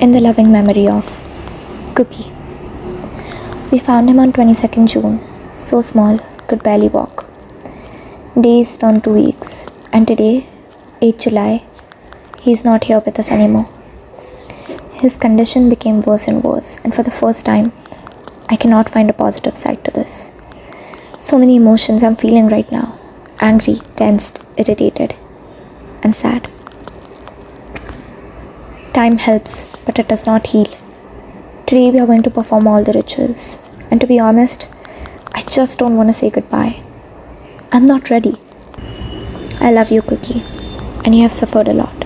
In the loving memory of Cookie. We found him on 22nd June, so small, could barely walk. Days turned to weeks, and today, 8 July, he's not here with us anymore. His condition became worse and worse, and for the first time, I cannot find a positive side to this. So many emotions I'm feeling right now: angry, tensed, irritated, and sad. Time helps, but it does not heal. Today we are going to perform all the rituals, and to be honest, I just don't want to say goodbye. I'm not ready. I love you, Cookie, and you have suffered a lot.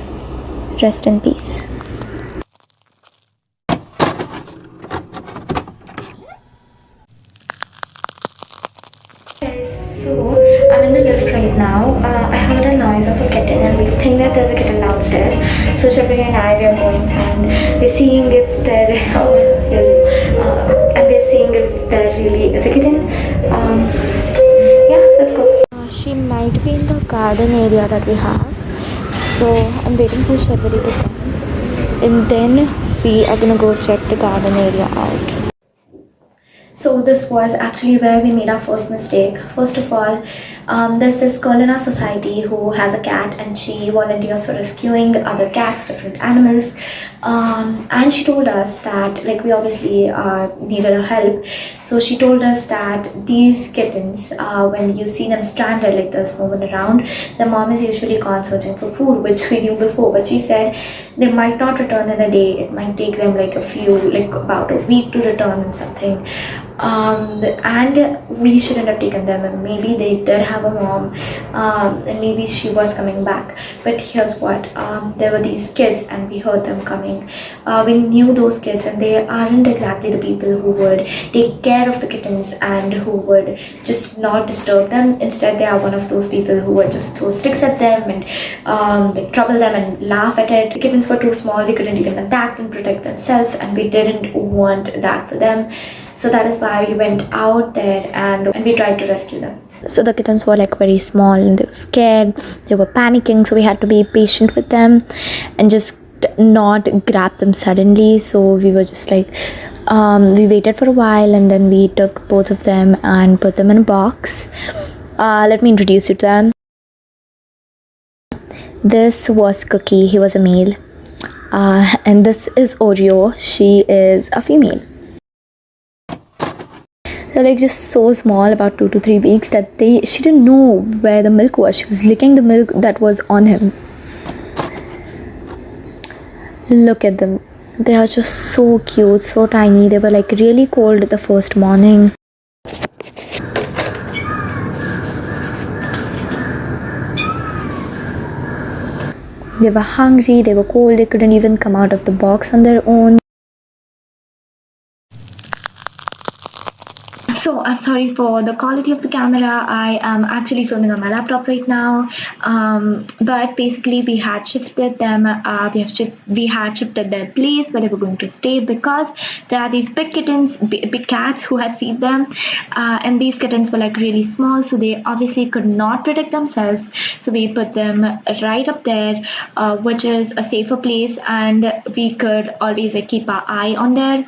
Rest in peace. So I'm in the lift right now. I heard a noise of a kitten and we think that there's a kitten downstairs. So Shabri and I, we are going and we're seeing if there and we're seeing if there really is a kitten. Yeah, let's go. She might be in the garden area that we have. So I'm waiting for Shabri to come. And then we are gonna go check the garden area out. So this was actually where we made our first mistake. First of all, there's this girl in our society who has a cat and she volunteers for rescuing other cats, different animals. And she told us that, like, we obviously needed her help. So she told us that these kittens, when you see them stranded, like there's no one around, the mom is usually gone searching for food, which we knew before. But she said they might not return in a day. It might take them like about a week to return and something. And we shouldn't have taken them, and maybe they did have a mom, and maybe she was coming back. But here's what, there were these kids and we heard them coming. We knew those kids and they aren't exactly the people who would take care of the kittens and who would just not disturb them. Instead, they are one of those people who would just throw sticks at them and like trouble them and laugh at it. The kittens were too small, they couldn't even attack and protect themselves, and we didn't want that for them. So that is why we went out there and we tried to rescue them. So the kittens were like very small and they were scared, they were panicking, so we had to be patient with them and just not grab them suddenly. So we were just like, we waited for a while and then we took both of them and put them in a box. Let me introduce you to them. This was Cookie, he was a male. And this is Oreo, she is a female. They're like just so small, about 2 to 3 weeks, that she didn't know where the milk was. She was licking the milk that was on him. Look at them. They are just so cute, so tiny. They were like really cold the first morning. They were hungry, they were cold, they couldn't even come out of the box on their own. So I'm sorry for the quality of the camera. I am actually filming on my laptop right now. But basically we had shifted them. We had shifted their place where they were going to stay because there are these big kittens, big cats who had seen them. And these kittens were like really small, so they obviously could not protect themselves. So we put them right up there, which is a safer place, and we could always like keep our eye on there.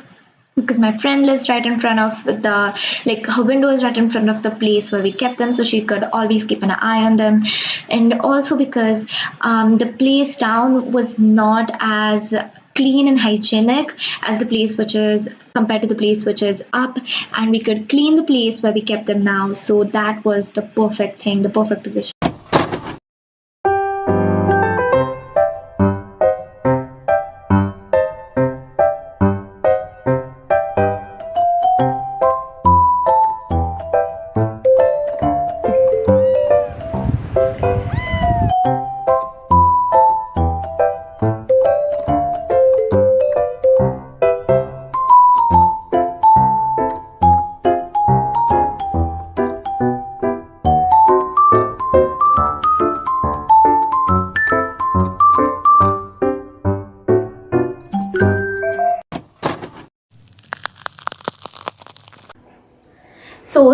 Because my friend lives right in front of her window is right in front of the place where we kept them, so she could always keep an eye on them. And also because the place down was not as clean and hygienic as the place which is compared to the place which is up, and we could clean the place where we kept them now. So that was the perfect thing, the perfect position.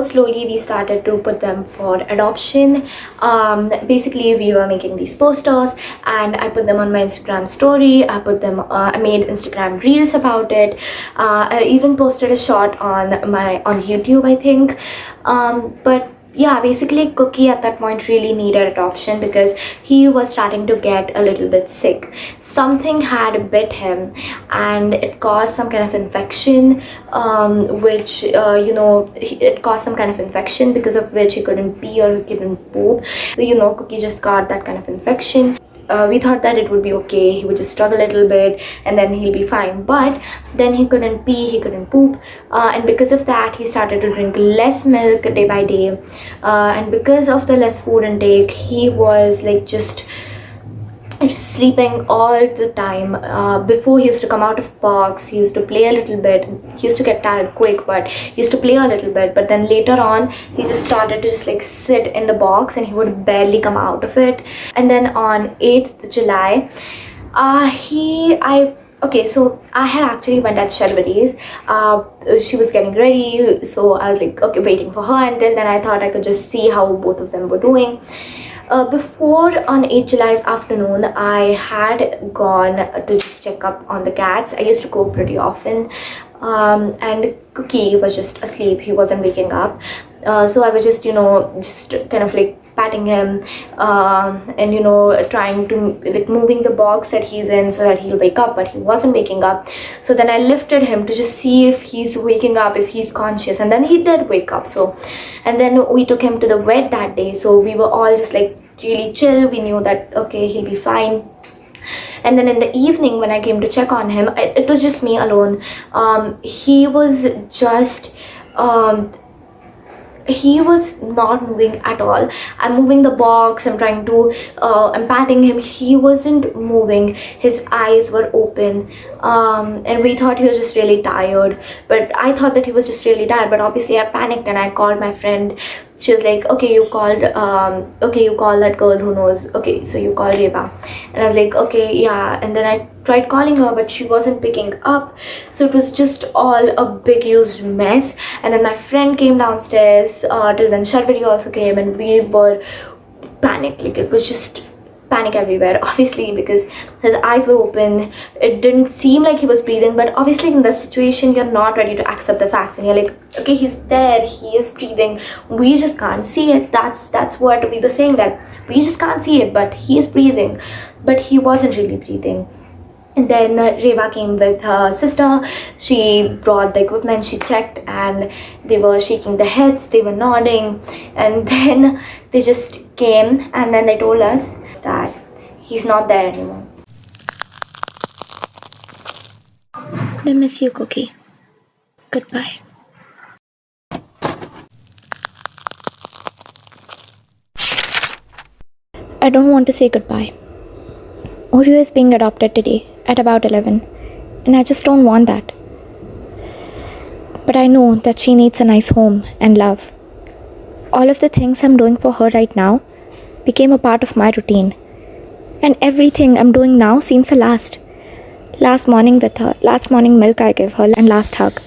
slowly we started to put them for adoption. Basically, we were making these posters, and I put them on my Instagram story. I made Instagram reels about it. I even posted a short on YouTube, I think. But yeah, basically Cookie at that point really needed adoption because he was starting to get a little bit sick. Something had bit him and it caused some kind of infection, it caused some kind of infection because of which he couldn't pee or he couldn't poop. So Cookie just got that kind of infection. We thought that it would be okay, he would just struggle a little bit and then he'll be fine, but then he couldn't pee, he couldn't poop, and because of that he started to drink less milk day by day, and because of the less food intake he was like just sleeping all the time. Before, he used to come out of box, he used to play a little bit, he used to get tired quick, but he used to play a little bit, but then later on he just started to just like sit in the box and he would barely come out of it. And then on 8th July, okay, so I had actually went at Sharvari's. She was getting ready, so I was like, okay, waiting for her. Until then, I thought I could just see how both of them were doing. Before, on 8th July's afternoon, I had gone to just check up on the cats. I used to go pretty often, and Cookie was just asleep. He wasn't waking up. So I was just, just kind of like patting him, and trying to like moving the box that he's in so that he'll wake up, but he wasn't waking up. So then I lifted him to just see if he's waking up, if he's conscious, and then he did wake up. So, and then we took him to the vet that day, so we were all just like really chill. We knew that okay, he'll be fine. And then in the evening when I came to check on him, it was just me alone. He was just he was not moving at all. I'm moving the box, I'm patting him. He wasn't moving. His eyes were open, and we thought he was just really tired, but I thought that he was just really tired. But obviously I panicked and I called my friend. She was like, okay, you called that girl who knows. Okay, so you called Reba. And I was like, okay, yeah. And then I tried calling her, but she wasn't picking up. So it was just all a big huge mess. And then my friend came downstairs. Till then Sharvari also came, and we were panicked. Like, it was just panic everywhere, obviously, because his eyes were open. It didn't seem like he was breathing, but obviously in the situation you're not ready to accept the facts, and you're like, okay, he's there, he is breathing, we just can't see it. That's what we were saying, that we just can't see it, but he is breathing. But he wasn't really breathing. And then Reva came with her sister. She brought the equipment, she checked, and they were shaking their heads, they were nodding, and then they just came and then they told us that he's not there anymore. We miss you, Cookie. Goodbye. I don't want to say goodbye. Oreo is being adopted today at about 11, and I just don't want that. But I know that she needs a nice home and love. All of the things I'm doing for her right now became a part of my routine, and everything I'm doing now seems a last. Last morning with her, last morning milk I give her, and last hug.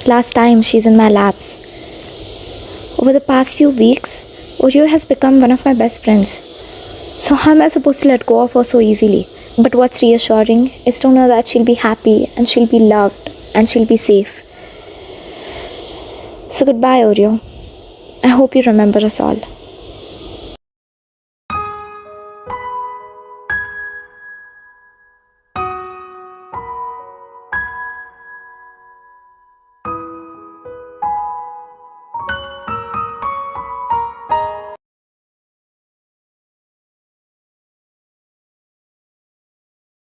Last time she's in my laps. Over the past few weeks, Oreo has become one of my best friends. So how am I supposed to let go of her so easily? But what's reassuring is to know that she'll be happy and she'll be loved and she'll be safe. So goodbye, Oreo. I hope you remember us all.